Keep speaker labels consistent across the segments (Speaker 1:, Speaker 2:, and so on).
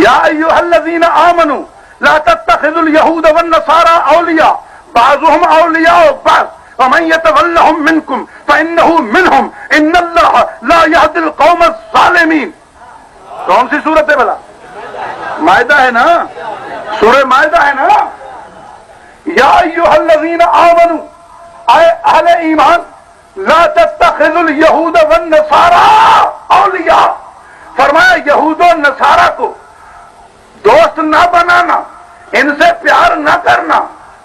Speaker 1: یا ایھا الذین آمنوا لا تتخذوا اليهود والنصارى اولیاء بعضهم اولیاء بعض ومن يتولهم منكم فانه منهم ان الله لا يهدي القوم الظالمین. کون سی سورت ہے بھلا؟ مائدہ ہے نا، سورہ مائدہ ہے نا. یا ایھا الذین آمنوا، اے اہل ایمان، لا تتخذوا اليهود والنصارى اولیاء، فرمایا یہود و نصارہ کو دوست نہ بنانا، ان سے پیار نہ کرنا.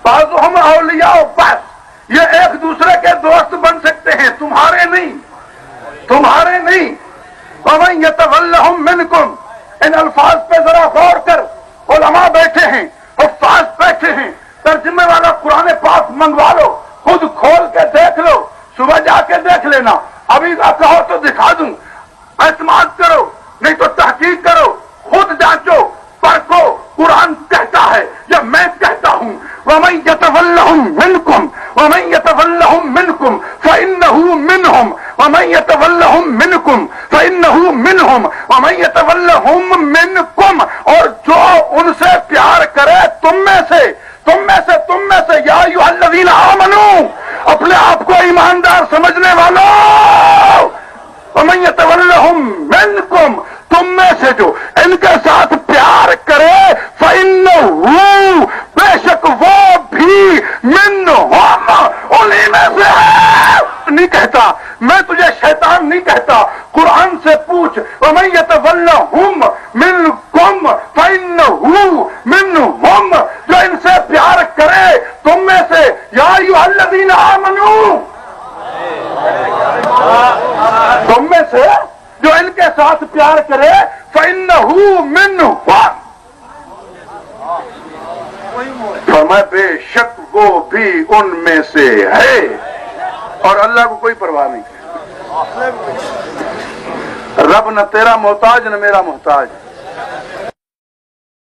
Speaker 1: بعضهم اولیاء بعض، یہ ایک دوسرے کے دوست بن سکتے ہیں، تمہارے نہیں، تمہارے نہیں. ومن يتولهم منكم، ان الفاظ پہ ذرا غور کر. علماء بیٹھے ہیں، حفاظ بیٹھے ہیں، ترجمے والا قرآن پاک منگوا لو، خود کھول کے دیکھ لو، صبح جا کے دیکھ لینا. ابھی نہ کہو تو دکھا دوں، اعتماد کرو نہیں تو تحقیق کرو، خود جانچو، پرکھو. قرآن کہتا ہے یا میں کہتا ہوں وَمَن يَتَوَلَّهُم مِّنكُمْ وَمَن يَتَوَلَّهُم مِّنكُمْ فَإِنَّهُ مِنْهُمْ وَمَن يَتَوَلَّهُم مِّنكُمْ فَإِنَّهُ مِنْهُمْ وَمَن يَتَوَلَّهُم مِّنكُمْ، اور جو ان سے پیار کرے تم میں سے، تم میں سے، تم میں سے. یا ایھا الذین آمنوا، اپنے آپ کو ایماندار سمجھنے والوں، وَمَن يَتَوَلَّهُم مِّنكُمْ، تم میں سے جو ان کے ساتھ پیار کرے، فَإِنَّهُ، بے شک وہ بھی، مِنْهُمْ، انہی میں سے ہے. نہیں کہتا میں تجھے شیطان نہیں کہتا، قرآن سے پوچھ. وَمَن يَتَوَلَّهُم مِّنكُمْ فَإِنَّهُ مِنْهُمْ، جو ان سے پیار کرے تم میں سے. یا ایھا الذین آمنوا، تم میں سے جو ان کے ساتھ پیار کرے، فَإِنَّهُ مِنْهُمْ، فرمایا بے شک وہ بھی ان میں سے ہے. اور اللہ کو کوئی پرواہ نہیں. رب نہ تیرا محتاج نہ میرا محتاج.